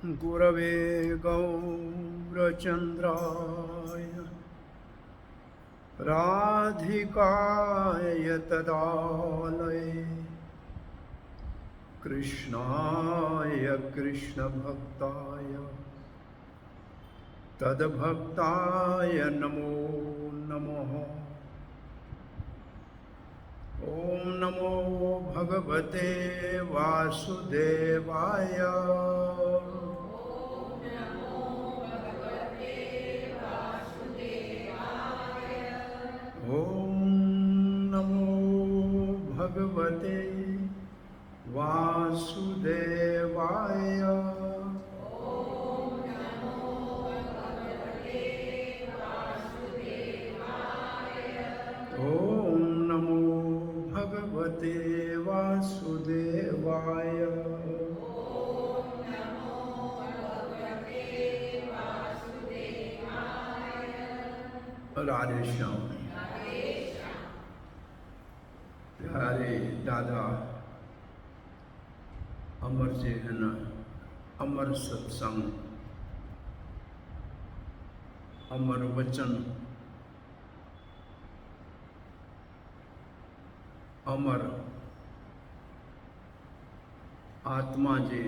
गुरवे गौरचन्द्राय राधिकाय तदालये कृष्णाय कृष्णभक्ताय तद्भक्ताय नमो नमः। ॐ नमो भगवते वासुदेवाय। ॐ नमो भगवते वासुदेवाय। ॐ नमो भगवते वासुदेवाय। राधे श्याम। प्यारे दादा अमर जे है न, अमर सत्संग, अमर वचन, अमर आत्मा जे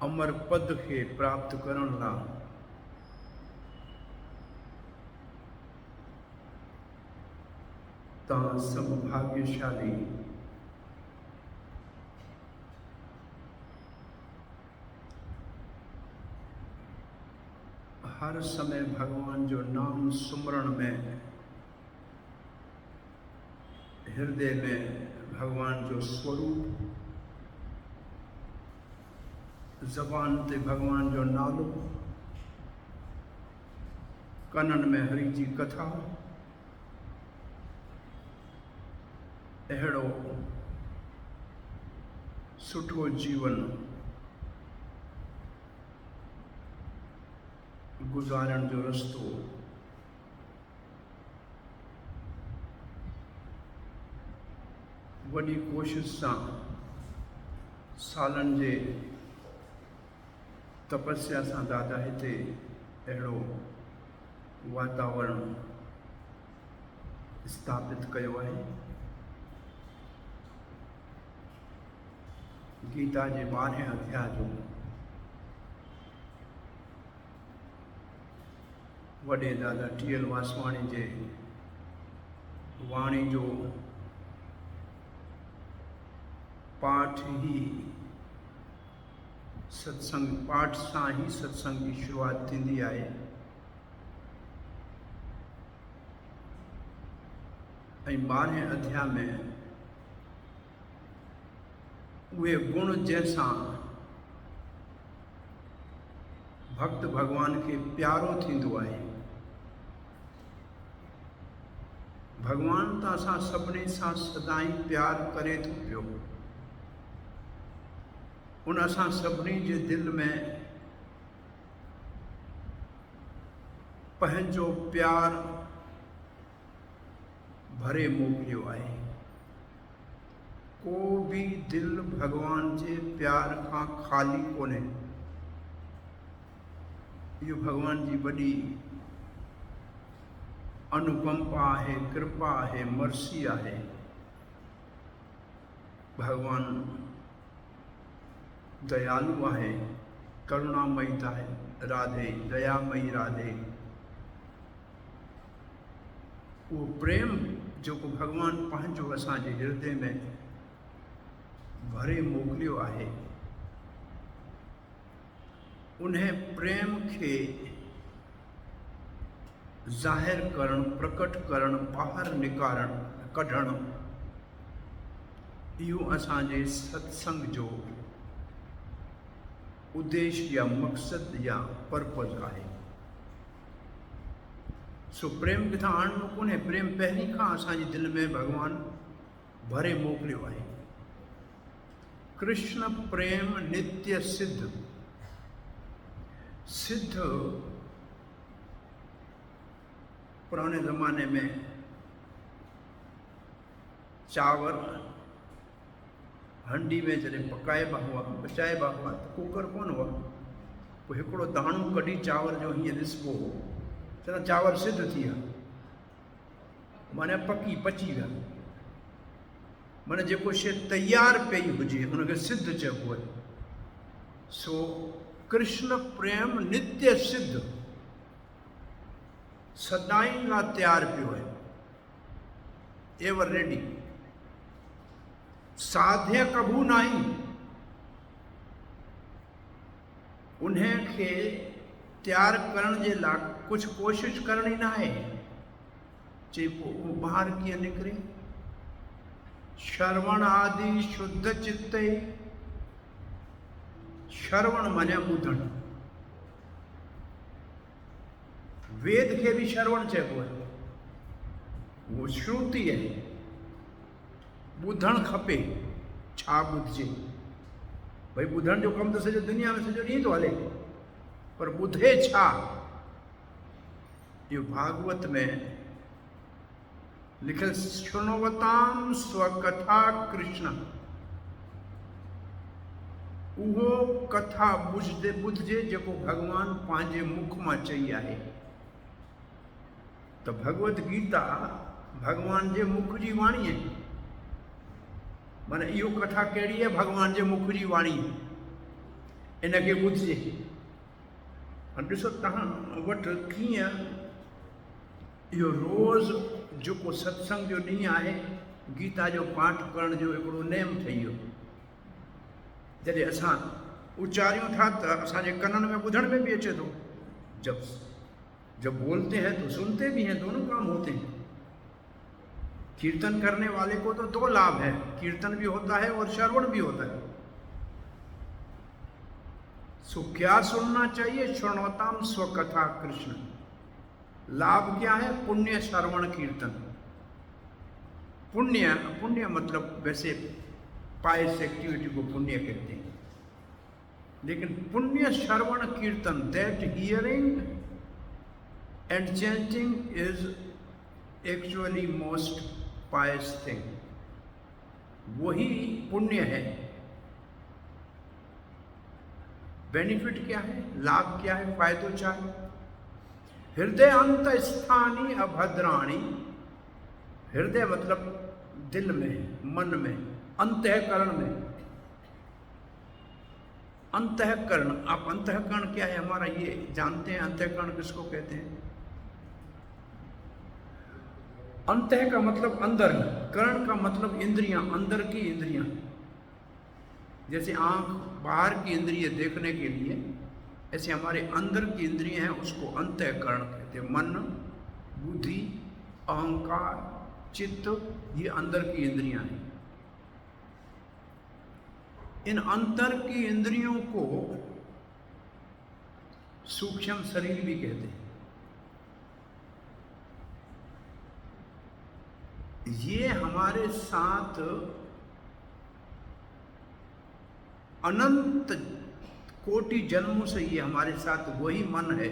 अमर पद के प्राप्त करण ला तव्हां सब भाग्यशाली हर समय भगवान जो नाम सुमरण में हृदय में भगवान जो स्वरूप, जबान ते भगवान जो नालो, कनन में हरि जी कथा, अहिड़ो सुठो जीवन गुजारण जो रस्तो वॾी कोशिश सां सालन जे तपस्या सां दादा हिते अहिड़ो वातावरण स्थापित कयो आहे। गीता जे 12वें अध्याय जो वॾे दादा टी.एल. वासवाणी जे वाणी जो पाठ ही सत्संग, पाठ सां ही सत्संग की शुरुआत थींदी आहे। ऐं 12वें अध्याय में उहे गुण जैसां भक्त भगवान के प्यारो थींदो आहे। भगवान त असां सभिनी सां सदाई प्यार करे थो पियो। उन असां सभिनी जे दिल में पंहिंजो प्यार भरे मोकिलियो आहे। को भी दिल भगवान जे प्यार खां खाली कोन्हे। इहो भगवान जी वॾी अनुकंपा आहे, कृपा आहे, मर्सी आहे। भगवान दयालु आहे, करुणामयी आहे, राधे दयामयी राधे। वो प्रेम जो को भगवान पंहिंजो असांजे हृदय में भरे मोकिलियो आहे, उन्हें प्रेम के ज़ाहिर करण, प्रकट करण, बाहर निकारण, कढण, इहो असांजे सत्संग जो उद्देश्य या मकसद या पर्पज आहे। सो प्रेम किथां आणिणो कोन्हे। प्रेम पहिरीं खां असांजे दिल में भगवान भरे मोकिलियो आहे। कृष्ण प्रेम नित्य सिद्ध। सिद्ध पुराने ज़माने में चावर हंडी में जॾहिं पकाइबा हुआ पचाइबा हुआ त कुकर कोन हुआ। पोइ हिकिड़ो दाणो कढी चांवर जो हीअं ॾिसबो हो, चवंदा चांवर सिद्ध थी विया, माना पची विया। माना जेको शइ तयारु पई हुजे हुनखे सिद्ध चइबो आहे। सो कृष्ण प्रेम नित्य सिद्ध सदाई लाइ तयारु पियो आहे, एवर रेडी, साध्य कबू नाही। उनखे तयारु करण जे लाइ कुझु कोशिशि करणी न आहे। चई पोइ उहो ॿाहिरि कीअं निकिरे? श्रवण आदि शुद्ध चित्ते, श्रवण माने ॿुधणु, वेद खे बि श्रवण चइबो आहे, उहो श्रुति आहे। ॿुधणु खपे, छा ॿुधिजे? भई ॿुधण जो कमु त सॼो दुनिया में सॼो ॾींहुं थो हले, पर ॿुधे छा? इहो भागवत में लिखियल शृणवताम स्वकथा कृष्ण, उहो कथा ॿुधिजे जेको भॻवानु पंहिंजे मुख मां चई आहे। त भगवत गीता भगवान जे मुख जी वाणी आहे। माना इहो कथा कहिड़ी आहे? भगवान जे मुख जी वाणी, इनखे ॿुधिजे। ॾिसो तव्हां वटि कीअं इहो रोज़ु जेको सत्संग जो ॾींहुं आहे, गीता जो पाठ करण जो हिकिड़ो नेम ठही वियो। जॾहिं असां उचारियूं था त असांजे कननि में ॿुधण में बि अचे थो। जब बोलते हैं तो सुनते भी हैं, दोनों काम होते हैं। कीर्तन करने वाले को तो दो लाभ है, कीर्तन भी होता है और श्रवण भी होता है। सो क्या सुनना चाहिए? श्रृणवताम स्वकथा कृष्ण। लाभ क्या है? पुण्य श्रवण कीर्तन। पुण्य मतलब वैसे पायस एक्टिविटी को पुण्य कहते हैं, लेकिन पुण्य श्रवण कीर्तन, that hearing and chanting is actually most pious thing, वही पुण्य है। बेनिफिट क्या है? लाभ क्या है? फायदो क्या है? हृदय अंत स्थानी अभद्राणी। हृदय मतलब दिल में, मन में, अंतःकरण में। अंतःकरण, आप अंतःकरण क्या है हमारा ये जानते हैं? अंतःकरण किसको कहते हैं? अंतः का मतलब अंदर, करण का मतलब इंद्रियां, अंदर की इंद्रियां। जैसे आंख बाहर की इंद्रिय देखने के लिए, ऐसे हमारे अंदर की इंद्रियां हैं, उसको अंतःकरण कहते हैं। मन, बुद्धि, अहंकार, चित्त, ये अंदर की इंद्रियां हैं। इन अंतर की इंद्रियों को सूक्ष्म शरीर भी कहते हैं। ये हमारे साथ अनंत कोटि जन्मों से ये हमारे साथ वही मन है,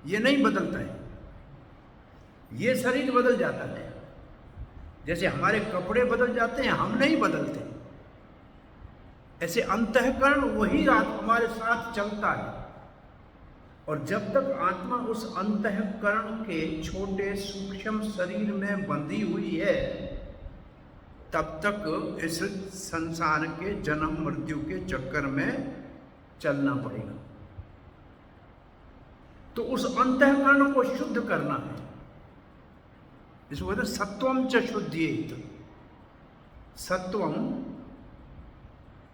ये नहीं बदलता है। ये शरीर बदल जाता है, जैसे हमारे कपड़े बदल जाते हैं, हम नहीं बदलते। ऐसे अंतःकरण वही रात हमारे साथ चलता है, और जब तक आत्मा उस अंतःकरण के छोटे सूक्ष्म शरीर में बंधी हुई है, तब तक इस संसार के जन्म मृत्यु के चक्कर में चलना पड़ेगा। तो उस अंतःकरण को शुद्ध करना है। इसको कहते हैं सत्वम च शुद्धियेत। सत्वम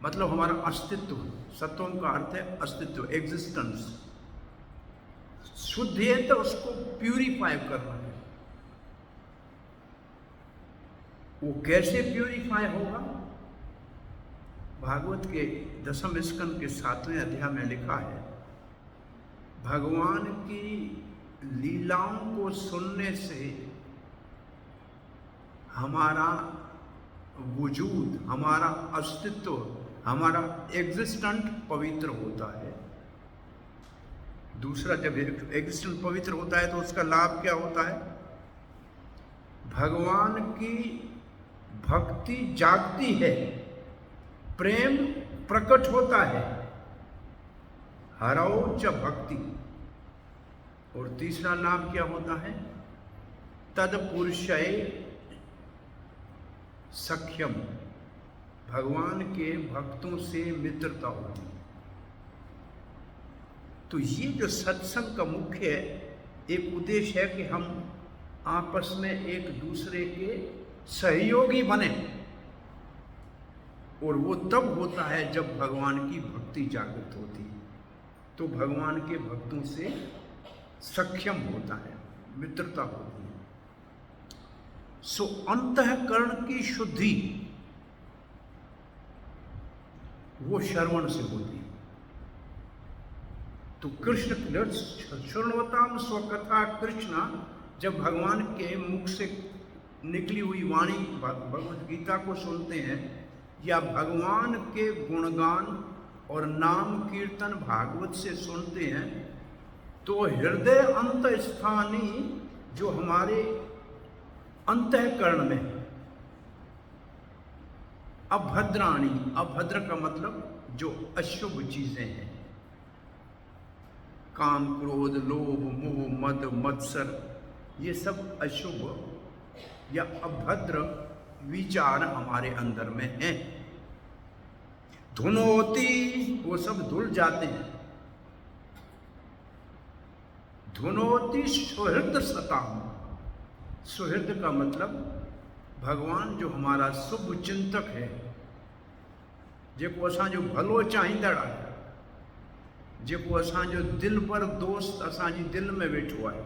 मतलब हमारा अस्तित्व, सत्वम का अर्थ है अस्तित्व, एग्जिस्टेंस। शुद्धियेत उसको प्यूरिफाई करना है। वो कैसे प्यूरिफाई होगा? भागवत के 10वें स्कंद के 7वें अध्याय में लिखा है, भगवान की लीलाओं को सुनने से हमारा वजूद, हमारा अस्तित्व, हमारा एग्जिस्टेंट पवित्र होता है। दूसरा, जब एग्जिस्टेंट पवित्र होता है तो उसका लाभ क्या होता है? भगवान की भक्ति जागती है, प्रेम प्रकट होता है। हरौ च भक्ति। और तीसरा नाम क्या होता है? तत्पुरुषय सख्यम। भगवान के भक्तों से मित्रता होती है। तो ये जो सत्संग का मुख्य एक उद्देश्य है कि हम आपस में एक दूसरे के सहयोगी बने, और वो तब होता है जब भगवान की भक्ति जागृत होती है। तो भगवान के भक्तों से सख्यम होता है, मित्रता होती है। सो अंतःकरण की शुद्धि वो श्रवण से होती है। तो कृष्ण शृण्वताम स्वकथा कृष्ण, जब भगवान के मुख से निकली हुई वाणी भगवद गीता को सुनते हैं या भगवान के गुणगान और नाम कीर्तन भागवत से सुनते हैं, तो हृदय अंत स्थानी जो हमारे अंतःकरण में अभद्राणी, अभद्र का मतलब जो अशुभ चीजें हैं, काम क्रोध लोभ मोह मद मत्सर, ये सब अशुभ या अभद्र विचार हमारे अंदर में हैं। धुनोती, वो सब धुल जाते हैं। धुनोती सुहृद सताम। सुहृद का मतलब भगवान जो हमारा शुभ चिंतक है, जेको असांजो भलो चाहींदड़ आहे, जेको असांजो दिल पर दोस्त असांजी दिल में वेठो आहे।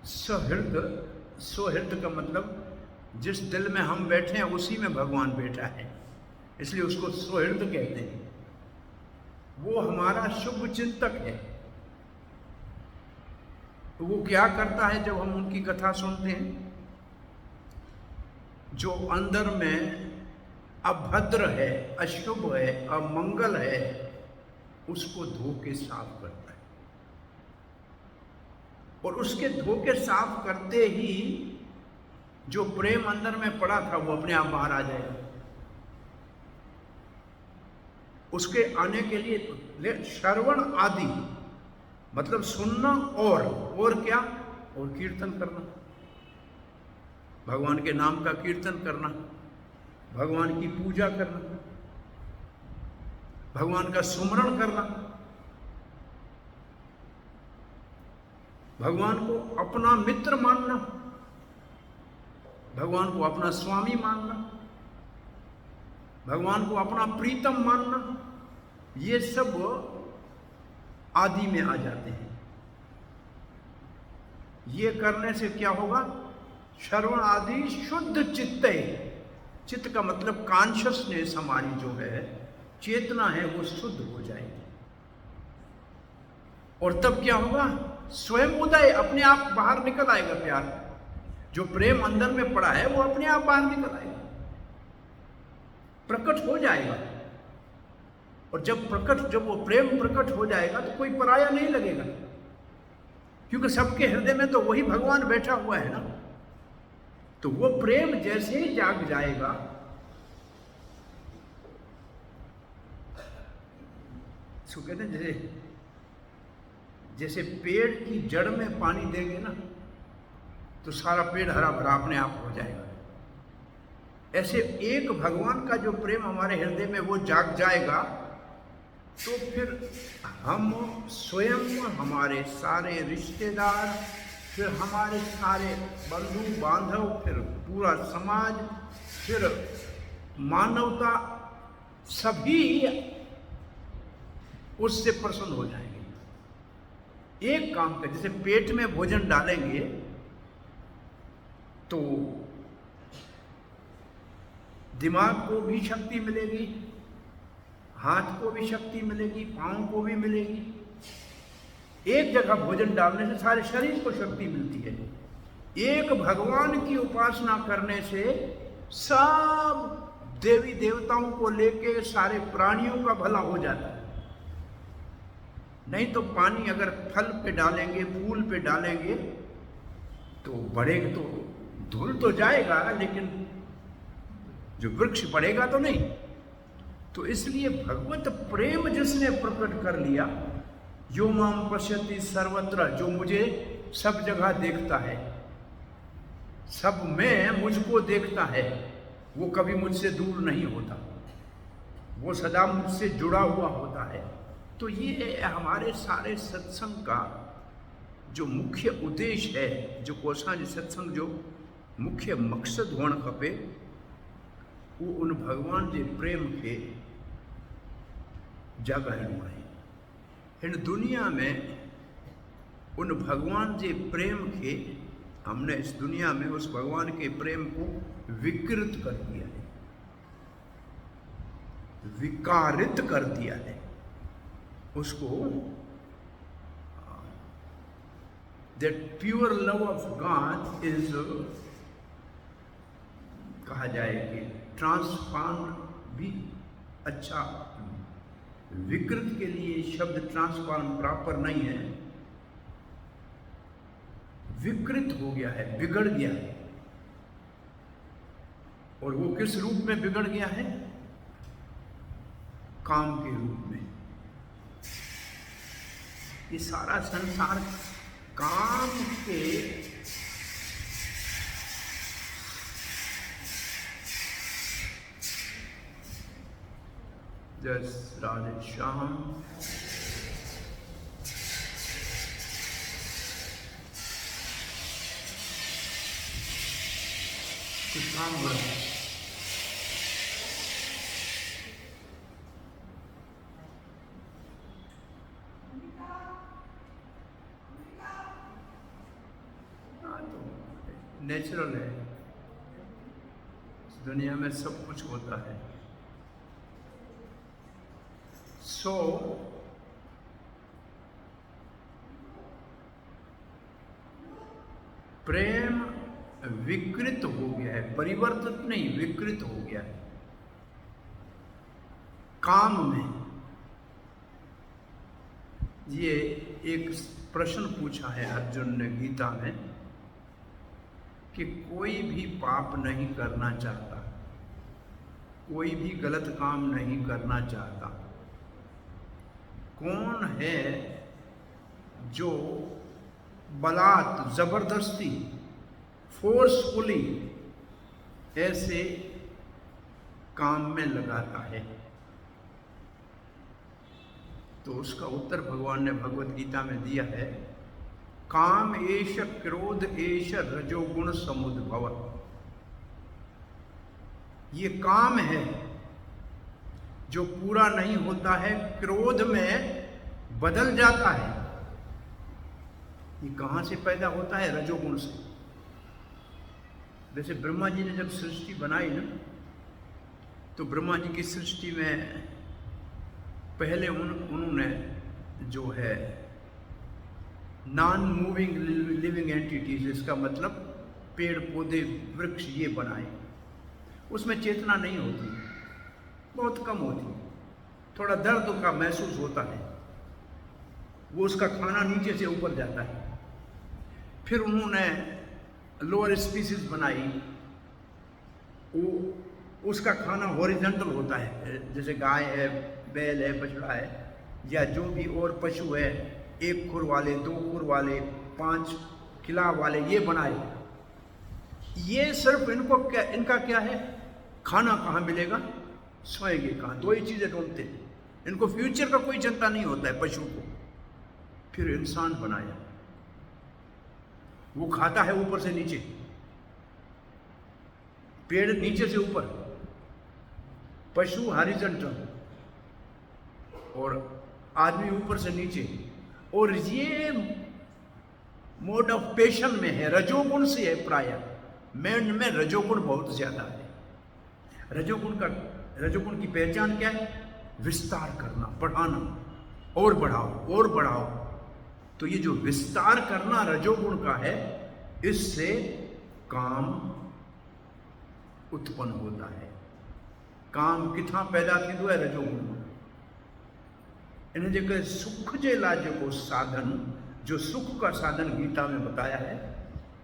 सुहृद, सुहृद का मतलब जिस दिल में हम बैठे हैं उसी में भगवान बैठा है, इसलिए उसको सुहृद कहते हैं। वो हमारा शुभ चिंतक है। तो वो क्या करता है जब हम उनकी कथा सुनते हैं? जो अंदर में अभद्र है, अशुभ है, अमंगल है, उसको धो के साफ करता है। और उसके धो के साफ करते ही जो प्रेम अंदर में पड़ा था वो अपने आप बाहर आ जाएगा। उसके आने के लिए श्रवण आदि मतलब सुनना और क्या? और कीर्तन करना, भगवान के नाम का कीर्तन करना, भगवान की पूजा करना, भगवान का सुमरण करना, भगवान को अपना मित्र मानना, भगवान को अपना स्वामी मानना, भगवान को अपना प्रीतम मानना, ये सब आदि में आ जाते हैं। ये करने से क्या होगा? श्रवण आदि शुद्ध चित्त। चित्त का मतलब कॉन्शियसनेस हमारी जो है, चेतना है, वो शुद्ध हो जाएगी। और तब क्या होगा? स्वयं उदय, अपने आप बाहर निकल आएगा। प्यार जो प्रेम अंदर में पड़ा है वो अपने आप बाहर निकल आएगा, प्रकट हो जाएगा। और जब वो प्रेम प्रकट हो जाएगा तो कोई पराया नहीं लगेगा, क्योंकि सबके हृदय में तो वही भगवान बैठा हुआ है ना। तो वो प्रेम जैसे ही जाग जाएगा, इसको कहते हैं जैसे पेड़ की जड़ में पानी देंगे ना तो सारा पेड़ हरा भरा अपने आप हो जाएगा। ऐसे एक भगवान का जो प्रेम हमारे हृदय में वो जाग जाएगा, तो फिर हम स्वयं, हमारे सारे रिश्तेदार, फिर हमारे सारे बंधु बांधव, फिर पूरा समाज, फिर मानवता, सभी उससे प्रसन्न हो जाएंगे। एक काम का, जैसे पेट में भोजन डालेंगे तो दिमाग को भी शक्ति मिलेगी, हाथ को भी शक्ति मिलेगी, पांव को भी मिलेगी। एक जगह भोजन डालने से सारे शरीर को शक्ति मिलती है। एक भगवान की उपासना करने से सब देवी देवताओं को लेके सारे प्राणियों का भला हो जाता है। नहीं तो पानी अगर फल पे डालेंगे, फूल पे डालेंगे तो बढ़ेगा, तो धुल तो जाएगा, लेकिन जो वृक्ष बढ़ेगा तो नहीं। तो इसलिए भगवत प्रेम जिसने प्रकट कर लिया, यो माम पश्यति सर्वत्र, जो मुझे सब जगह देखता है, सब में मुझको देखता है, वो कभी मुझसे दूर नहीं होता, वो सदा मुझसे जुड़ा हुआ होता है। तो ये हमारे सारे सत्संग का जो मुख्य उद्देश्य है, जो कोसांज सत्संग जो मुख्य मकसद होना खपे, वो उन भगवान के प्रेम के जागरण है। इन दुनिया में उन भगवान के प्रेम के, हमने इस दुनिया में उस भगवान के प्रेम को विकृत कर दिया है, विकारित कर दिया है। उसको that pure love of God is, कहा जाए कि ट्रांसफॉर्म भी अच्छा, विकृत के लिए शब्द ट्रांसफॉर्म प्रॉपर नहीं है, विकृत हो गया है, बिगड़ गया है। और वो किस रूप में बिगड़ गया है? काम के रूप में। ये सारा संसार काम के जस राधे श्याम। कुछ काम हो रहा है। नेचुरल है, इस दुनिया में सब कुछ होता है। सो प्रेम विकृत हो गया है, परिवर्तित नहीं, विकृत हो गया है काम में। ये एक प्रश्न पूछा है अर्जुन ने गीता में कि कोई भी पाप नहीं करना चाहता, कोई भी गलत काम नहीं करना चाहता, कौन है जो बलात्, जबरदस्ती, फोर्सफुली ऐसे काम में लगाता है? तो उसका उत्तर भगवान ने भगवत गीता में दिया है, काम एष क्रोध एष रजोगुण समुद्भव। ये काम है जो पूरा नहीं होता है, क्रोध में बदल जाता है। ये कहाँ से पैदा होता है? रजोगुण से। जैसे ब्रह्मा जी ने जब सृष्टि बनाई ना, तो ब्रह्मा जी की सृष्टि में पहले उन्होंने जो है नॉन मूविंग लिविंग एंटिटीज, इसका मतलब पेड़ पौधे वृक्ष ये बनाए। उसमें चेतना नहीं होती, बहुत कम होती, थोड़ा दर्द का महसूस होता है, वो उसका खाना नीचे से ऊपर जाता है। फिर उन्होंने लोअर स्पीसीज बनाई, वो उसका खाना हॉरिजॉन्टल होता है, जैसे गाय है, बैल है, बछड़ा है, या जो भी और पशु है, 1 खुर वाले, 2 खुर वाले, 5 खिला वाले, ये बनाए। ये सिर्फ इनका क्या है? खाना कहाँ मिलेगा, सोएंगे कहाँ, 2 ही चीज़ें ढूंढते हैं। इनको फ्यूचर का कोई चिंता नहीं होता है पशु को। फिर इंसान बनाया, वो खाता है ऊपर से नीचे, पेड़ नीचे से ऊपर, पशु हॉरिजॉन्टल और आदमी ऊपर से नीचे। और ये मोड ऑफ पेशन में है, रजोगुण से है प्राय। मैन में रजोगुण बहुत ज्यादा है। रजोगुण की पहचान क्या है? विस्तार करना, बढ़ाना, और बढ़ाओ और बढ़ाओ। तो ये जो विस्तार करना रजोगुण का है, इससे काम उत्पन्न होता है। काम कितना पैदा थींदो है? रजोगुण में। इन जेके सुख जे लाज को साधन, जो सुख का साधन गीता में बताया है,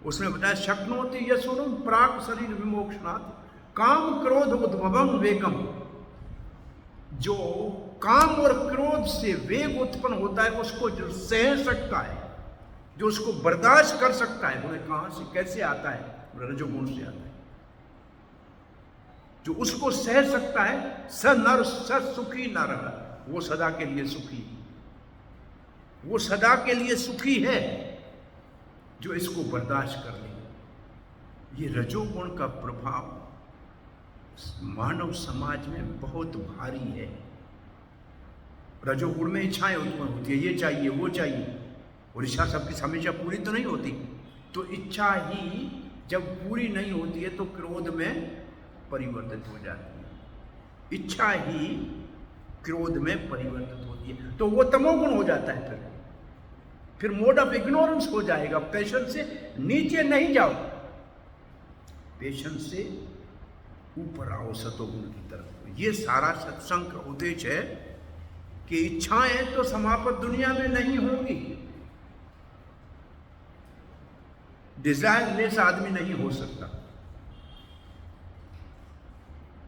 उसमें बताया शक्नोति यसुरम प्राक शरीर विमोक्षणात् काम क्रोध उद्भवम वेगम, जो काम और क्रोध से वेग उत्पन्न होता है उसको जो सह सकता है, जो उसको बर्दाश्त कर सकता है, बोले कहां से कैसे आता है? रजोगुण से आता है। जो उसको सह सकता है, स नर स सुखी नर, वो सदा के लिए सुखी, वो सदा के लिए सुखी है जो इसको बर्दाश्त कर ले। ये रजोगुण का प्रभाव मानव समाज में बहुत भारी है। रजोगुण में इच्छाएं उत्पन्न होती है, ये चाहिए वो चाहिए, और इच्छा सबकी हमेशा पूरी तो नहीं होती। तो इच्छा ही जब पूरी नहीं होती है तो क्रोध में परिवर्तित हो जाती है, इच्छा ही क्रोध में परिवर्तित होती है, तो वो तमोगुण हो जाता है। फिर मोड ऑफ इग्नोरेंस हो जाएगा। पेशेंस से नीचे नहीं जाओ, पेशेंस से ऊपर आओ सतोगुण की तरफ। ये सारा सत्संग का उद्देश्य है कि इच्छाएं तो समापत दुनिया में नहीं होंगी, डिजायरलेस आदमी नहीं हो सकता,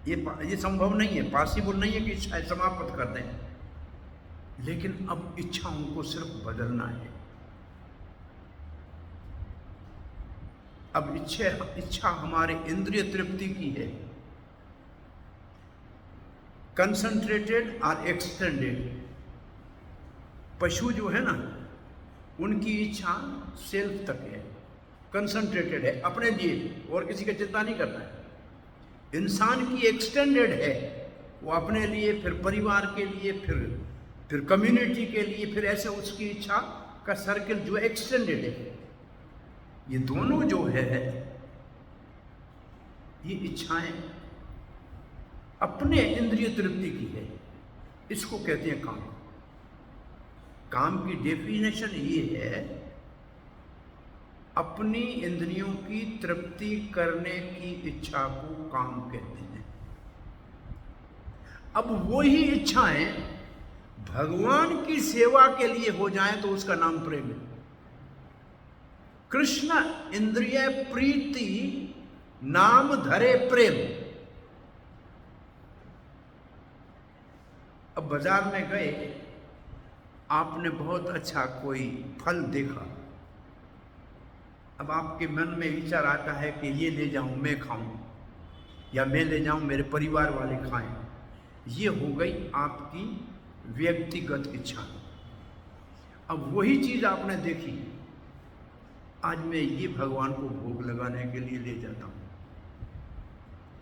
ये संभव नहीं है, पॉसिबल नहीं है कि इच्छाएं समाप्त कर दें। लेकिन अब इच्छाओं को सिर्फ बदलना है। अब इच्छा हमारे इंद्रिय तृप्ति की है, कंसंट्रेटेड और एक्सटेंडेड। पशु जो है ना, उनकी इच्छा सेल्फ तक है, कंसंट्रेटेड है, अपने लिए, और किसी का चिंता नहीं करना है। इंसान की एक्सटेंडेड है, वो अपने लिए, फिर परिवार के लिए, फिर कम्युनिटी के लिए, फिर ऐसे उसकी इच्छा का सर्किल जो एक्सटेंडेड है। ये दोनों जो है, ये इच्छाएं अपने इंद्रिय तृप्ति की है, इसको कहते हैं काम। काम की डेफिनेशन ये है, अपनी इंद्रियों की तृप्ति करने की इच्छा को काम कहते हैं। अब वही इच्छाएं भगवान की सेवा के लिए हो जाएं तो उसका नाम प्रेम है। कृष्ण इंद्रिय प्रीति नाम धरे प्रेम। अब बाजार में गए, आपने बहुत अच्छा कोई फल देखा, अब आपके मन में विचार आता है कि ये ले जाऊं मैं खाऊं, या मैं ले जाऊं मेरे परिवार वाले खाएं। ये हो गई आपकी व्यक्तिगत इच्छा। अब वही चीज आपने देखी, आज मैं ये भगवान को भोग लगाने के लिए ले जाता हूं।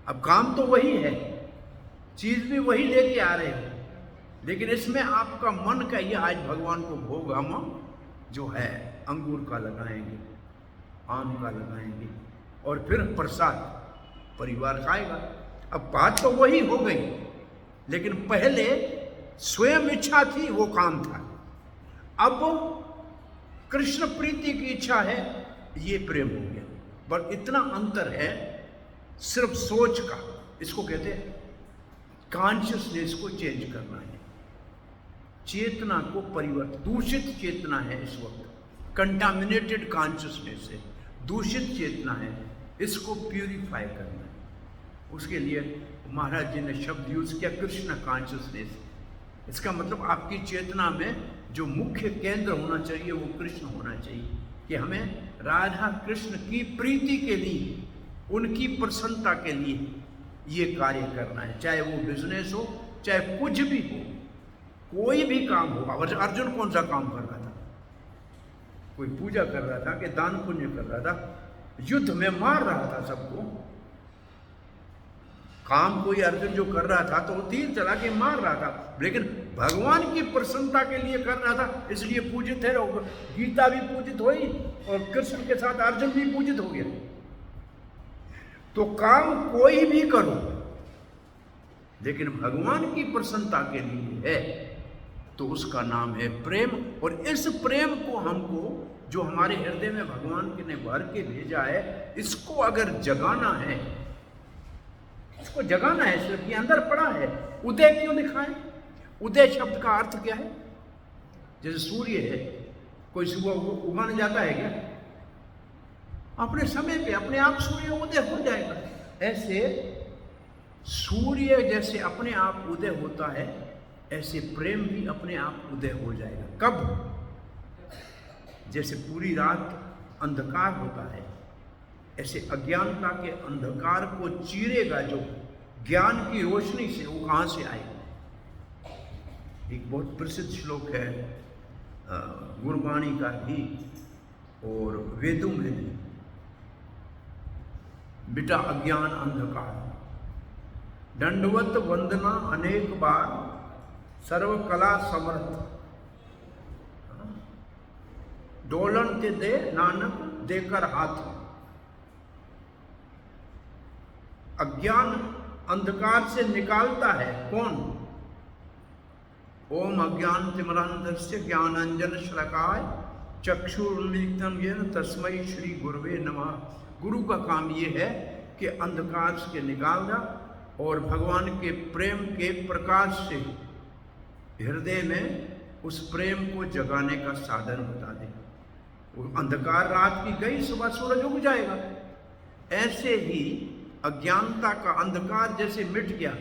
अब काम तो वही है, चीज भी वही लेके आ रहे हो, लेकिन इसमें आपका मन का ये, आज भगवान को भोग हम जो है अंगूर का लगाएंगे, आम का लगाएंगे, और फिर प्रसाद परिवार खाएगा। अब बात तो वही हो गई, लेकिन पहले स्वयं इच्छा थी, वो काम था। अब कृष्ण प्रीति की इच्छा है, ये प्रेम हो गया। पर इतना अंतर है सिर्फ सोच का, इसको कहते हैं कॉन्शियसनेस को चेंज करना है, चेतना को परिवर्तन। दूषित चेतना है इस वक्त, कंटामिनेटेड कॉन्शियसनेस है, दूषित चेतना है, इसको प्यूरिफाई करना है। उसके लिए महाराज जी ने शब्द यूज किया, कृष्ण कॉन्शियसनेस। इसका मतलब आपकी चेतना में जो मुख्य केंद्र होना चाहिए वो कृष्ण होना चाहिए, कि हमें राधा कृष्ण की प्रीति के लिए, उनकी प्रसन्नता के लिए ये कार्य करना है। चाहे वो बिजनेस हो, चाहे कुछ भी हो, कोई भी काम हो। अर्जुन कौन सा काम कर रहा था? कोई पूजा कर रहा था कि दान पुण्य कर रहा था? युद्ध में मार रहा था सबको। काम कोई अर्जुन जो कर रहा था तो वो तीर चला के मार रहा था, लेकिन भगवान की प्रसन्नता के लिए कर रहा था, इसलिए पूजित है। गीता भी पूजित हुई और कृष्ण के साथ अर्जुन भी पूजित हो गया। तो काम कोई भी करो, लेकिन भगवान की प्रसन्नता के लिए है, तो उसका नाम है प्रेम। और इस प्रेम को हमको, जो हमारे हृदय में भगवान ने भर के भेजा है, इसको अगर जगाना है, इसको जगाना है, सिर्फ ये अंदर पड़ा है। उदय क्यों दिखाएं? उदय शब्द का अर्थ क्या है? जैसे सूर्य है, कोई सुबह उगाने जाता है क्या? अपने समय पे अपने आप सूर्य उदय हो जाएगा। ऐसे सूर्य जैसे अपने आप उदय होता है, ऐसे प्रेम भी अपने आप उदय हो जाएगा। कब? जैसे पूरी रात अंधकार होता है, ऐसे अज्ञानता के अंधकार को चीरेगा जो ज्ञान की रोशनी से, वो कहाँ से आएगा? एक बहुत प्रसिद्ध श्लोक है गुरबाणी का भी और वेदों में भी, बिटा अज्ञान अंधकार दंडवत वंदना अनेक बार सर्व कला समर्थ, डोलन ते दे नानक देकर हाथ। अज्ञान अंधकार से निकालता है कौन? ओम अज्ञान तिमिरान्धस्य ज्ञानांजन शलाकाय चक्षुरुन्मीलितं येन तस्मै श्री गुरुवे नमः। गुरु का काम ये है कि अंधकार से निकालना और भगवान के प्रेम के प्रकाश से हृदय में उस प्रेम को जगाने का साधन बता दे। वो अंधकार रात की गई, सुबह सूरज उग जाएगा। ऐसे ही अज्ञानता का अंधकार जैसे मिट गया,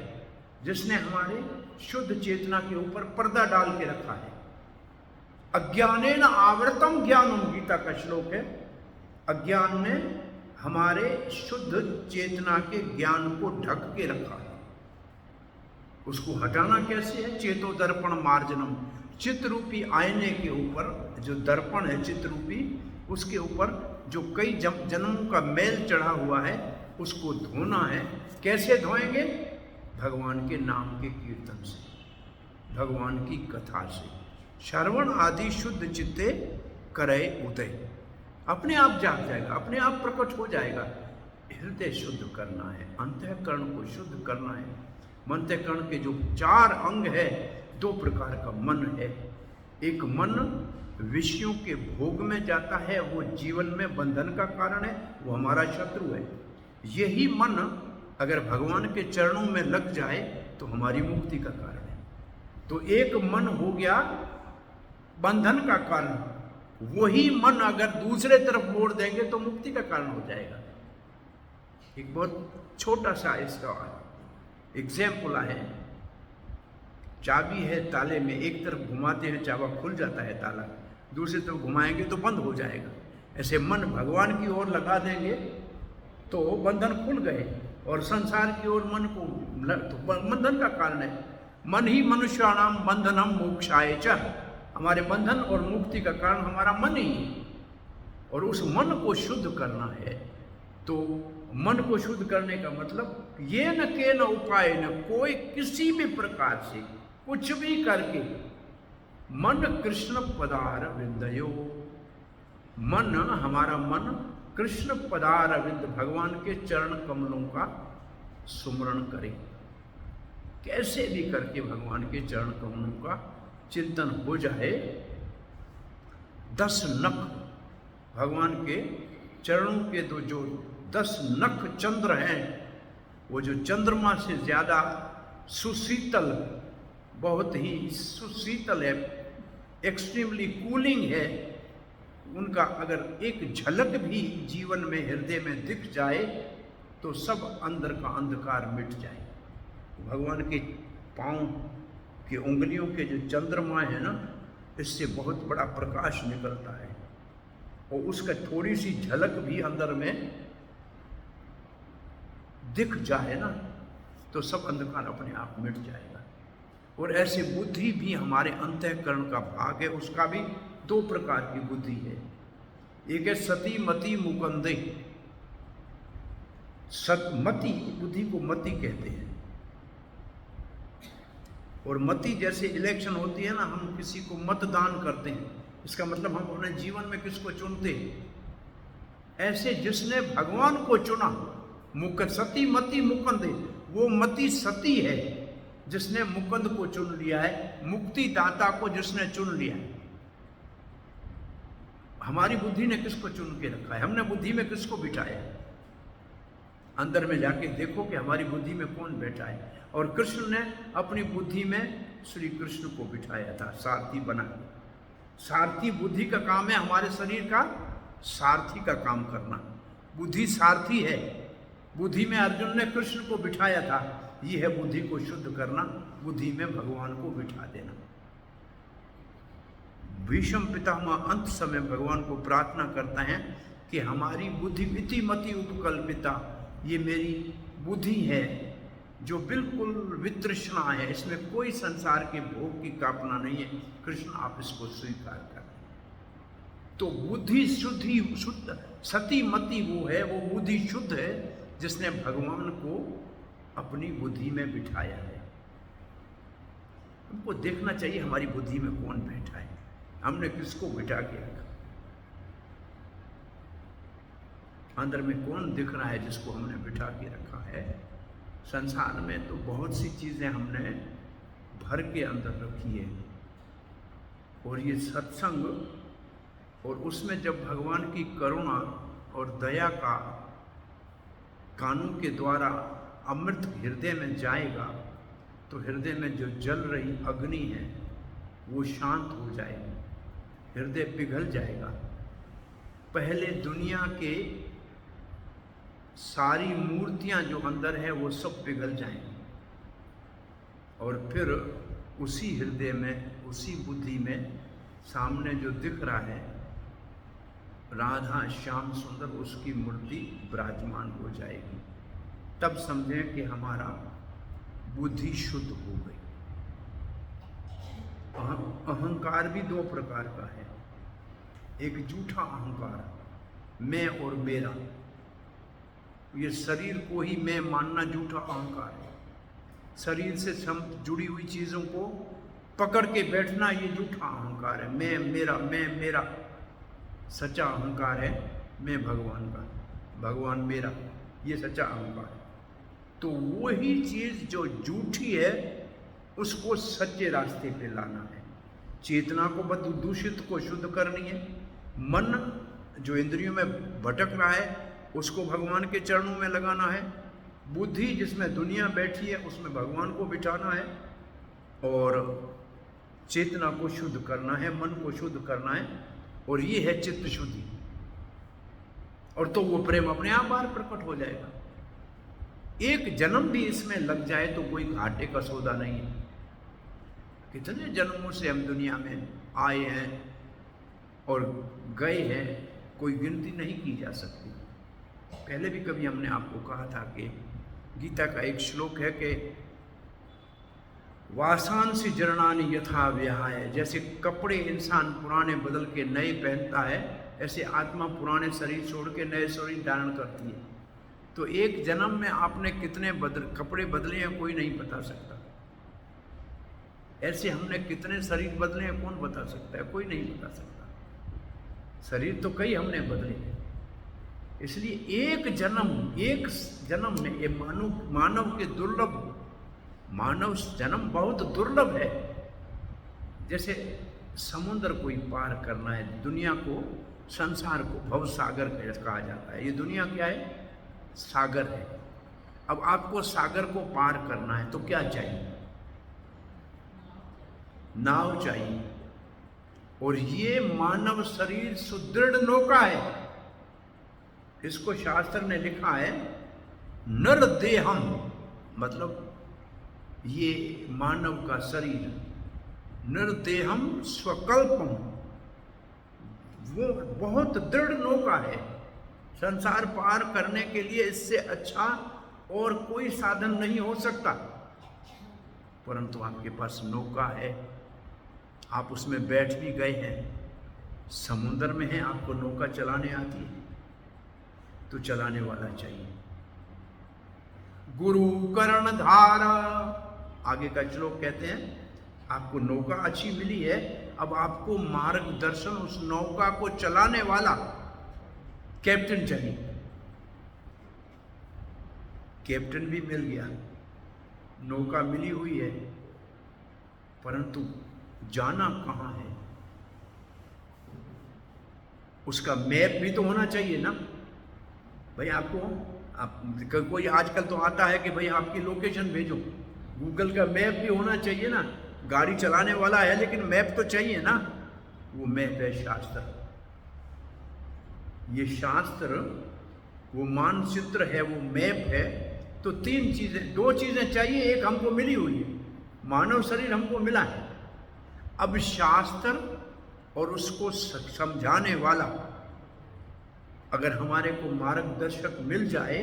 जिसने हमारे शुद्ध चेतना के ऊपर पर्दा डाल के रखा है। अज्ञानेन आवृतम ज्ञानम, गीता का श्लोक है। अज्ञान ने हमारे शुद्ध चेतना के ज्ञान को ढक के रखा है। उसको हटाना कैसे है? चेतो दर्पण मार्जनम, चित्त रूपी आईने के ऊपर जो दर्पण है चित्त रूपी, उसके ऊपर जो कई जन्मों का मैल चढ़ा हुआ है, उसको धोना है। कैसे धोएंगे? भगवान के नाम के कीर्तन से, भगवान की कथा से। श्रवण आदि शुद्ध चित्ते करे उदय, अपने आप जाग जाएगा, अपने आप प्रकट हो जाएगा। हृदय शुद्ध करना है, अंतःकरण को शुद्ध करना है। अंतःकरण के जो 4 अंग है, 2 प्रकार का मन है। एक मन विषयों के भोग में जाता है, वो जीवन में बंधन का कारण है, वो हमारा शत्रु है। यही मन अगर भगवान के चरणों में लग जाए तो हमारी मुक्ति का कारण है। तो एक मन हो गया बंधन का कारण, वही मन अगर दूसरे तरफ मोड़ देंगे तो मुक्ति का कारण हो जाएगा। एक बहुत छोटा सा इसका एग्जाम्पल है। चाबी है ताले में, एक तरफ घुमाते हैं चाबा खुल जाता है ताला, दूसरी तरफ घुमाएंगे तो बंद हो जाएगा। ऐसे मन भगवान की ओर लगा देंगे तो बंधन खुल गए, और संसार की ओर मन को तो बंधन का कारण है। मन ही मनुष्याणाम बंधनम मोक्षाय च, हमारे बंधन और मुक्ति का कारण हमारा मन ही है। और उस मन को शुद्ध करना है। तो मन को शुद्ध करने का मतलब ये न के न उपाय न, कोई किसी भी प्रकार से कुछ भी करके मन कृष्ण पदार विंदयो, मन हमारा मन कृष्ण पदार विंद, भगवान के चरण कमलों का सुमरण करे। कैसे भी करके भगवान के चरण कमलों का चिंतन हो जाए। 10 नख भगवान के चरणों के जो 10 नख चंद्र हैं, वो जो चंद्रमा से ज़्यादा सुशीतल, बहुत ही सुशीतल है, एक्सट्रीमली कूलिंग है, उनका अगर एक झलक भी जीवन में हृदय में दिख जाए तो सब अंदर का अंधकार मिट जाए। भगवान के पाँव की उंगलियों के जो चंद्रमा है ना, इससे बहुत बड़ा प्रकाश निकलता है, और उसका थोड़ी सी झलक भी अंदर में दिख जाए ना तो सब अंधकार अपने आप मिट जाएगा। और ऐसे बुद्धि भी हमारे अंतःकरण का भाग है। उसका भी 2 प्रकार की बुद्धि है। एक है सती मति मुकुंदे। मति, बुद्धि को मति कहते हैं। और मति जैसे इलेक्शन होती है ना, हम किसी को मतदान करते हैं, इसका मतलब हम अपने जीवन में किसको चुनते हैं। ऐसे जिसने भगवान को चुना, सती मति मुकुंदे, वो मति सती है जिसने मुकुंद को चुन लिया है, मुक्ति दाता को जिसने चुन लिया है। हमारी बुद्धि ने किसको चुन के रखा है? हमने बुद्धि में किसको बिठाया है? अंदर में जाके देखो कि हमारी बुद्धि में कौन बैठा है। और कृष्ण ने अपनी बुद्धि में श्री कृष्ण को बिठाया था, सारथी बना। सारथी बुद्धि का काम है, हमारे शरीर का सारथी का काम करना। बुद्धि सारथी है। बुद्धि में अर्जुन ने कृष्ण को बिठाया था, ये है बुद्धि को शुद्ध करना, बुद्धि में भगवान को बिठा देना। भीष्म पितामह अंत समय भगवान को प्रार्थना करते हैं कि हमारी बुद्धि इति मति उपकल्पिता, ये मेरी बुद्धि है जो बिल्कुल वितृष्णा है, इसमें कोई संसार के भोग की कामना नहीं है, कृष्ण आप इसको स्वीकार करें। तो बुद्धि शुद्ध सती मति वो है, वो बुद्धि शुद्ध है जिसने भगवान को अपनी बुद्धि में बिठाया है। हमको देखना चाहिए हमारी बुद्धि में कौन बैठा है, हमने किसको बिठा के रखा, अंदर में कौन दिख रहा है जिसको हमने बिठा के रखा है। संसार में तो बहुत सी चीजें हमने भर के अंदर रखी है, और ये सत्संग, और उसमें जब भगवान की करुणा और दया का कानून के द्वारा अमृत हृदय में जाएगा तो हृदय में जो जल रही अग्नि है वो शांत हो जाएगी, हृदय पिघल जाएगा। पहले दुनिया के सारी मूर्तियां जो अंदर है वो सब पिघल जाएंगी, और फिर उसी हृदय में, उसी बुद्धि में सामने जो दिख रहा है राधा श्याम सुंदर, उसकी मूर्ति विराजमान हो जाएगी। तब समझें कि हमारा बुद्धि शुद्ध हो गई। अहंकार भी दो प्रकार का है, एक झूठा अहंकार, मैं और मेरा, ये शरीर को ही मैं मानना झूठा अहंकार है। शरीर से जुड़ी हुई चीजों को पकड़ के बैठना ये झूठा अहंकार है। मैं मेरा, मैं मेरा। सच्चा अहंकार है मैं भगवान का, भगवान मेरा, ये सच्चा अहंकार है। तो वही चीज जो झूठी है उसको सच्चे रास्ते पे लाना है। चेतना को दूषित को शुद्ध करनी है। मन जो इंद्रियों में भटक रहा है उसको भगवान के चरणों में लगाना है। बुद्धि जिसमें दुनिया बैठी है उसमें भगवान को बिठाना है, और चेतना को शुद्ध करना है, मन को शुद्ध करना है, और ये है चित्त शुद्धि। और तो वो प्रेम अपने आप बाहर प्रकट हो जाएगा। एक जन्म भी इसमें लग जाए तो कोई घाटे का सौदा नहीं है। कितने जन्मों से हम दुनिया में आए हैं और गए हैं, कोई गिनती नहीं की जा सकती। पहले भी कभी हमने आपको कहा था कि गीता का एक श्लोक है कि वासांसि जीर्णानि यथा विहाय, जैसे कपड़े इंसान पुराने बदल के नए पहनता है, ऐसे आत्मा पुराने शरीर छोड़ के नए शरीर धारण करती है। तो एक जन्म में आपने कितने कपड़े बदले हैं कोई नहीं बता सकता। ऐसे हमने कितने शरीर बदले हैं कौन बता सकता है, कोई नहीं बता सकता। शरीर तो कई हमने बदले हैं। इसलिए एक जन्म में ये मानव के दुर्लभ, मानव जन्म बहुत दुर्लभ है। जैसे समुद्र कोई पार करना है, दुनिया को, संसार को भव सागर कहा जाता है। ये दुनिया क्या है? सागर है। अब आपको सागर को पार करना है तो क्या चाहिए? नाव चाहिए। और ये मानव शरीर सुदृढ़ नौका है। इसको शास्त्र ने लिखा है नर देहम, मतलब ये मानव का शरीर, निर्देहम स्वकल्पम, वो बहुत दृढ़ नौका है। संसार पार करने के लिए इससे अच्छा और कोई साधन नहीं हो सकता। परंतु आपके पास नौका है, आप उसमें बैठ भी गए हैं, समुद्र में हैं, आपको नौका चलाने आती है, तो चलाने वाला चाहिए। गुरु कर्ण धारा, आगे का श्लोक कहते हैं आपको नौका अच्छी मिली है, अब आपको मार्गदर्शन, उस नौका को चलाने वाला कैप्टन चाहिए। कैप्टन भी मिल गया, नौका मिली हुई है, परंतु जाना कहाँ है उसका मैप भी तो होना चाहिए ना भाई। आपको कोई आजकल तो आता है कि भाई आपकी लोकेशन भेजो, गूगल का मैप भी होना चाहिए ना। गाड़ी चलाने वाला है लेकिन मैप तो चाहिए ना। वो मैप है शास्त्र। ये शास्त्र वो मानचित्र है, वो मैप है तो तीन चीजें, दो चीजें चाहिए, एक हमको मिली हुई है, मानव शरीर हमको मिला है। अब शास्त्र और उसको समझाने वाला अगर हमारे को मार्गदर्शक मिल जाए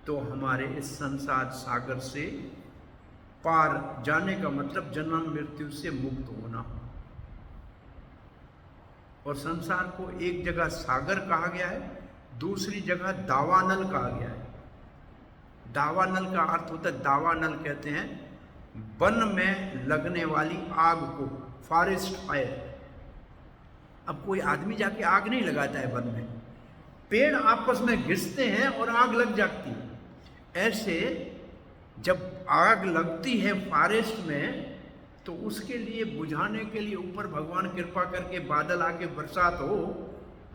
तो हमारे इस संसार सागर से पार जाने का मतलब जन्म मृत्यु से मुक्त होना। और संसार को एक जगह सागर कहा गया है, दूसरी जगह दावानल कहा गया है। दावानल का अर्थ होता है, दावानल कहते हैं वन में लगने वाली आग को, फॉरेस्ट फायर। अब कोई आदमी जाके आग नहीं लगाता है वन में, पेड़ आपस में घिसते हैं और आग लग जाती है। ऐसे जब आग लगती है फॉरेस्ट में तो उसके लिए बुझाने के लिए ऊपर भगवान कृपा करके बादल आके बरसात हो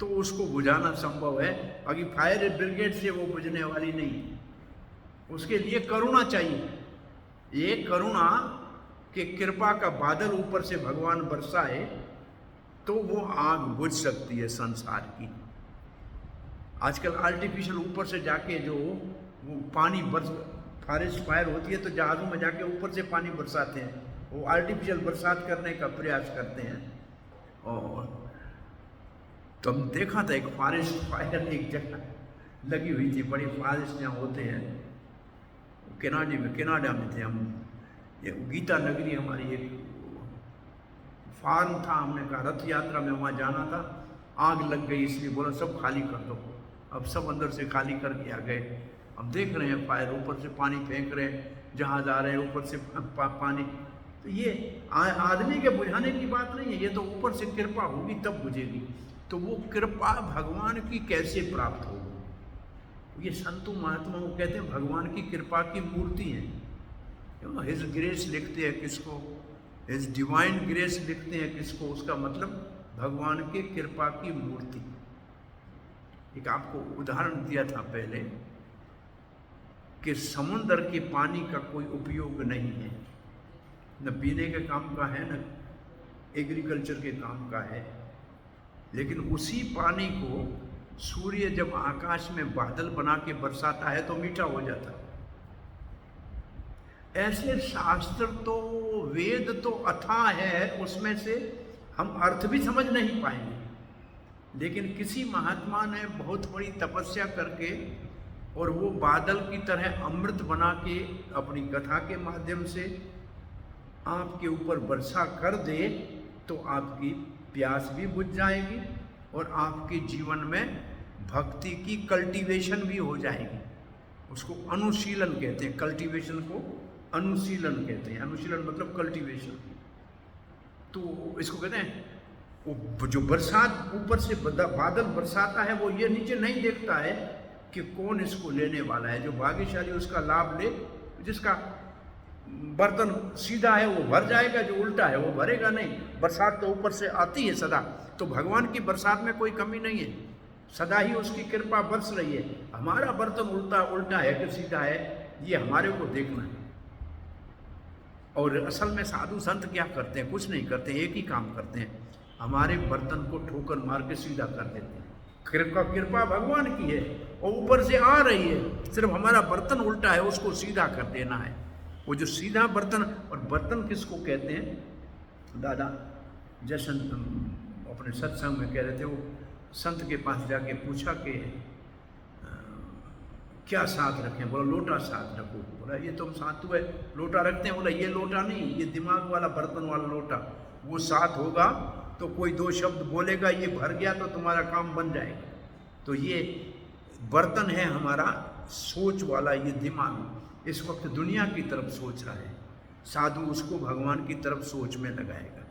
तो उसको बुझाना संभव है। अभी फायर ब्रिगेड से वो बुझने वाली नहीं है, उसके लिए करुणा चाहिए। ये करुणा के कृपा का बादल ऊपर से भगवान बरसाए तो वो आग बुझ सकती है संसार की। आजकल आर्टिफिशियल ऊपर से जाके जो वो पानी फॉरेस्ट फायर होती है तो जहाज़ों में जाके ऊपर से पानी बरसाते हैं, वो आर्टिफिशियल बरसात करने का प्रयास करते हैं। और तो हम देखा था एक फॉरेस्ट फायर एक जगह लगी हुई थी, बड़ी फॉरेस्ट जहाँ होते हैं, कनाडा में थे हम। ये गीता नगरी हमारी एक फार्म था, हमने कहा रथ यात्रा में वहाँ जाना था, आग लग गई इसलिए बोला सब खाली कर दो। अब सब अंदर से खाली करके आ गए। अब देख रहे हैं फायर, ऊपर से पानी फेंक रहे हैं, जहाज आ रहे हैं ऊपर से पानी। तो ये आदमी के बुझाने की बात नहीं है, ये तो ऊपर से कृपा होगी तब बुझेगी। तो वो कृपा भगवान की कैसे प्राप्त होगी? ये संतों महात्माओं कहते हैं भगवान की कृपा की मूर्ति है। हिज ग्रेस लिखते हैं किसको, हिज डिवाइन ग्रेस लिखते हैं किसको, उसका मतलब भगवान के कृपा की मूर्ति। एक आपको उदाहरण दिया था पहले कि समुद्र के पानी का कोई उपयोग नहीं है, न पीने के काम का है न एग्रीकल्चर के काम का है, लेकिन उसी पानी को सूर्य जब आकाश में बादल बना के बरसाता है तो मीठा हो जाता है। ऐसे शास्त्र तो, वेद तो अथाह है, उसमें से हम अर्थ भी समझ नहीं पाएंगे, लेकिन किसी महात्मा ने बहुत बड़ी तपस्या करके और वो बादल की तरह अमृत बना के अपनी कथा के माध्यम से आपके ऊपर वर्षा कर दे तो आपकी प्यास भी बुझ जाएगी और आपके जीवन में भक्ति की कल्टीवेशन भी हो जाएगी। उसको अनुशीलन कहते हैं, कल्टीवेशन को अनुशीलन कहते हैं। अनुशीलन मतलब कल्टीवेशन। तो इसको कहते हैं वो जो बरसात ऊपर से बादल बरसाता है वो ये नीचे नहीं देखता है कि कौन इसको लेने वाला है। जो भाग्यशाली उसका लाभ ले, जिसका बर्तन सीधा है वो भर जाएगा, जो उल्टा है वो भरेगा नहीं। बरसात तो ऊपर से आती है सदा, तो भगवान की बरसात में कोई कमी नहीं है, सदा ही उसकी कृपा बरस रही है। हमारा बर्तन उल्टा है कि सीधा है, ये हमारे को देखना है। और असल में साधु संत क्या करते हैं? कुछ नहीं करते, एक ही काम करते हैं, हमारे बर्तन को ठोकर मार के सीधा कर देते हैं। कृपा भगवान की है और ऊपर से आ रही है, सिर्फ हमारा बर्तन उल्टा है, उसको सीधा कर देना है। वो जो सीधा बर्तन, और बर्तन किसको कहते हैं? दादा जैसे अपने सत्संग में कह रहे थे, वो संत के पास जाके पूछा कि क्या साथ रखें? बोला लोटा साथ रखो। बोला ये तुम साथ हुए लोटा रखते हैं? बोला ये लोटा नहीं, ये दिमाग वाला बर्तन वाला लोटा, वो साथ होगा तो कोई दो शब्द बोलेगा, ये भर गया तो तुम्हारा काम बन जाएगा। तो ये बर्तन है हमारा सोच वाला, ये दिमाग इस वक्त दुनिया की तरफ सोच रहा है, साधु उसको भगवान की तरफ सोच में लगाएगा।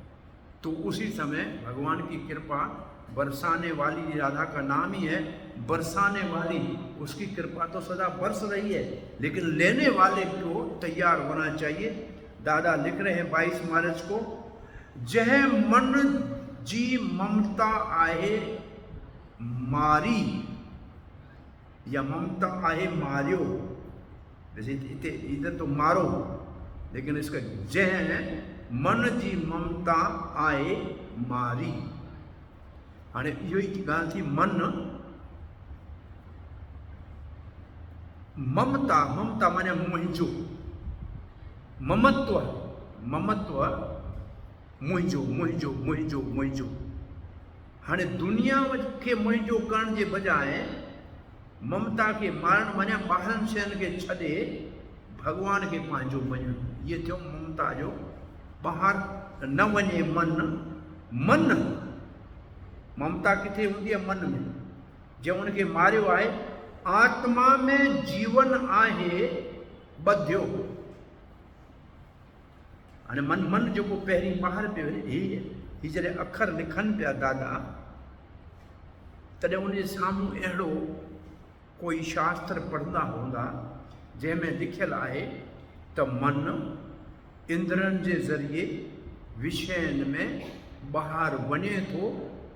तो उसी समय भगवान की कृपा बरसाने वाली, राधा का नाम ही है बरसाने वाली, उसकी कृपा तो सदा बरस रही है, लेकिन लेने वाले को तैयार होना चाहिए। दादा लिख रहे हैं 22 मार्च को, जह मन जी ममता आहे मारी, या ममता आहे मारियो, जैसे इधर तो मारो, लेकिन इसका जह है मन जी ममता आए मारी। हाँ, यही गाल थी, मन ममता, ममता माने मुंहिंजो, ममत्व, ममत्व मुंहिंजो मुंहिंजो मुंहिंजो मुंहिंजो। हाणे दुनिया खे मुंहिंजो करण जे बजाए ममता खे मारण माने ॿाहिरनि शयुनि खे छॾे भॻवान खे पंहिंजो मञणु, इहे थियो ममता जो। ॿाहिरि न वञे मन, मन ममता किथे हूंदी आहे? मन में। जंहिं उनखे मारियो आहे, आत्मा में जीवन आहे ॿधियो। हाणे मन, मन जेको पहिरीं ॿाहिरि पियो वञे, ही जॾहिं अखर लिखनि पिया दादा, तॾहिं उनजे साम्हूं अहिड़ो कोई शास्त्र पढ़ंदा हूंदा जंहिंमें लिखियलु आहे त मन इंद्रनि जे ज़रिए विषयनि में ॿाहिरि वञे थो,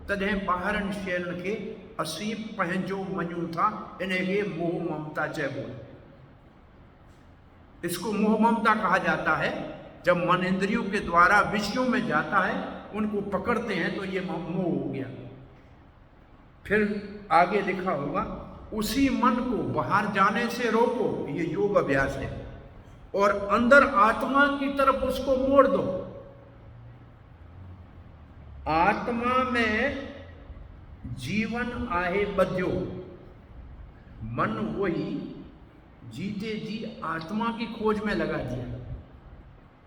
तॾहिं ॿाहिरनि शयुनि खे असीं पंहिंजो मञूं था। इनखे मोह ममता चइबो है। इसको मोह ममता कहा जाता है। जब मन इंद्रियों के द्वारा विषयों में जाता है, उनको पकड़ते हैं, तो ये मोह हो गया। फिर आगे लिखा होगा, उसी मन को बाहर जाने से रोको, ये योग अभ्यास है, और अंदर आत्मा की तरफ उसको मोड़ दो। आत्मा में जीवन आहे ॿधियो। मन वही जीते जी आत्मा की खोज में लगा दिया,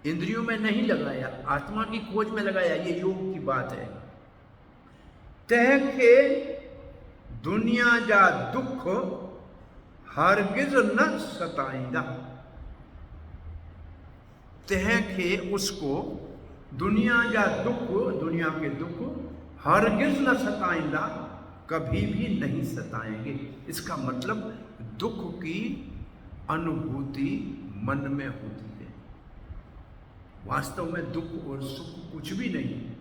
इंद्रियों में नहीं लगाया, आत्मा की खोज में लगाया। ये योग की बात है। तंहिंखे दुनिया जा दुख हरगिज़ न सताईंदा। तंहिंखे उसको दुनिया जा दुख, दुनिया के दुख हरगिज़ न सताईंदा, कभी भी नहीं सताएंगे। इसका मतलब दुख की अनुभूति मन में होती है। वास्तव में दुख और सुख कुछ भी नहीं है।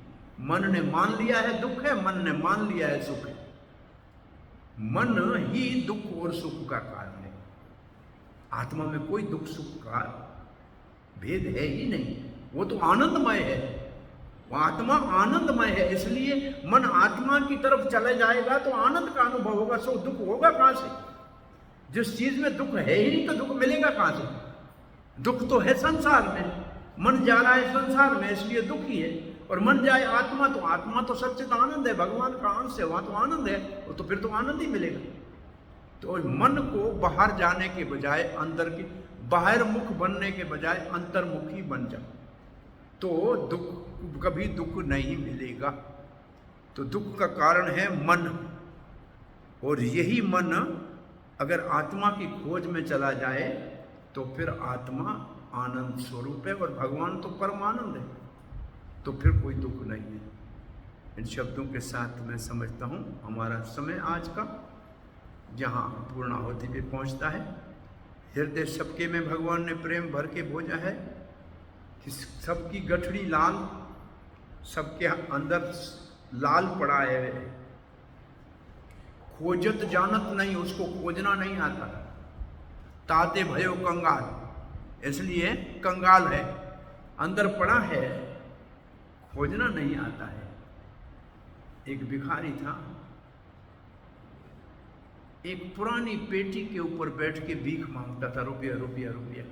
मन ने मान लिया है दुख है, मन ने मान लिया है सुख है। मन ही दुख और सुख का कारण है। आत्मा में कोई दुख सुख का भेद है ही नहीं। वो तो आनंदमय है, वो आत्मा आनंदमय है। इसलिए मन आत्मा की तरफ चले जाएगा तो आनंद का अनुभव होगा। सो दुख होगा कहाँ से? जिस चीज में दुख है ही नहीं तो दुख मिलेगा कहाँ से? दुख तो है संसार में। मन जा रहा है संसार में, इसलिए दुख ही है। और मन जाए आत्मा तो सच्चिद आनंद है, भगवान का अंश है, वहां तो आनंद है, तो फिर तो आनंद ही मिलेगा। तो मन को बाहर जाने के बजाय अंदर की, बाहर मुख बनने के बजाय अंतर्मुखी बन जाओ, तो दुख, कभी दुख नहीं मिलेगा। तो दुख का कारण है मन, और यही मन अगर आत्मा की खोज में चला जाए तो फिर आत्मा आनंद स्वरूप है, और भगवान तो परम आनंद है, तो फिर कोई दुख नहीं है। इन शब्दों के साथ मैं समझता हूँ हमारा समय आज का जहाँ पूर्णाहुति पे पहुँचता है। हृदय सबके में भगवान ने प्रेम भर के भेजा है कि सबकी गठड़ी लाल, सबके अंदर लाल पड़ा है। खोजत जानत नहीं, उसको खोजना नहीं आता। ताते भयो कंगाल, इसलिए कंगाल है, अंदर पड़ा है, खोजना नहीं आता है। एक भिखारी था, एक पुरानी पेटी के ऊपर बैठ के भीख मांगता था, रुपया रुपया रुपया।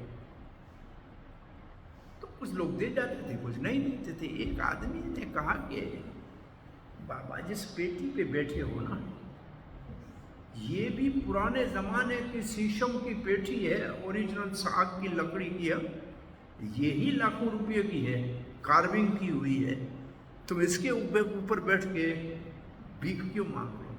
तो कुछ लोग दे जाते थे, कुछ नहीं देते थे। एक आदमी ने कहा कि बाबा जिस पेटी पे बैठे हो ना, ये भी पुराने जमाने की शीशम की पेटी है, ओरिजिनल साग की लकड़ी की है, ये ही लाखों रुपये की है, कार्विंग की हुई है। तुम इसके ऊपर बैठ के भीख क्यों मांग रहे हो?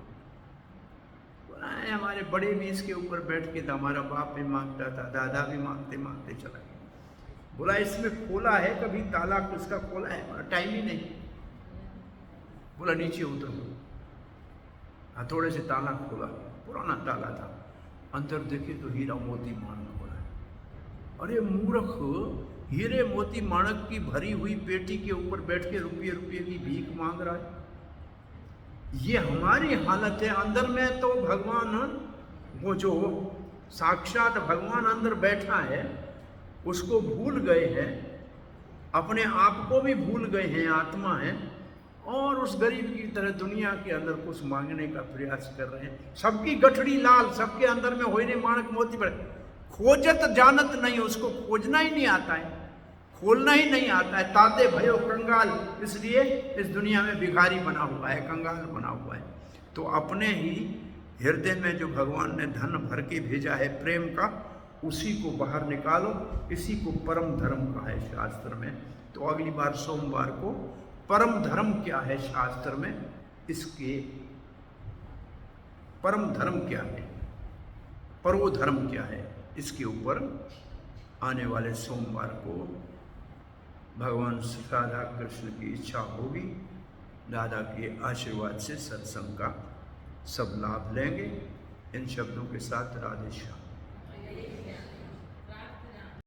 बोला है हमारे बड़े भी इसके ऊपर बैठ के था, हमारा बाप भी मांगता था, दादा भी मांगते मांगते चला गया। बोला इसमें खोला है कभी ताला, किसका खोला है? हमारा टाइम ही नहीं। बोला नीचे उतरो। हथौड़े से ताला खोला, पुराना ताला था, अंदर देखे तो हीरा मोती माणक खोला है। अरे मूर्ख, हीरे मोती माणक की भरी हुई पेटी के ऊपर बैठ के रुपये रुपये की भीख मांग रहा है। ये हमारी हालत है। अंदर में तो भगवान, वो जो साक्षात भगवान अंदर बैठा है, उसको भूल गए हैं, अपने आप को भी भूल गए हैं, आत्मा है, और उस गरीब की तरह दुनिया के अंदर कुछ मांगने का प्रयास कर रहे हैं। सबकी गठड़ी लाल, सबके अंदर में होने माणक मोती पड़े, खोजत जानत नहीं, उसको खोजना ही नहीं आता है, खोलना ही नहीं आता है। ताते भयो कंगाल, इसलिए इस दुनिया में भिखारी बना हुआ है, कंगाल बना हुआ है। तो अपने ही हृदय में जो भगवान ने धन भर के भेजा है प्रेम का, उसी को बाहर निकालो। इसी को परम धर्म कहा है शास्त्र में। तो अगली बार सोमवार को परम धर्म क्या है शास्त्र में, इसके परम धर्म क्या है, परो धर्म क्या है, इसके ऊपर आने वाले सोमवार को भगवान राधा कृष्ण की इच्छा होगी, दादा के आशीर्वाद से सत्संग का सब लाभ लेंगे। इन शब्दों के साथ राधे श्याम।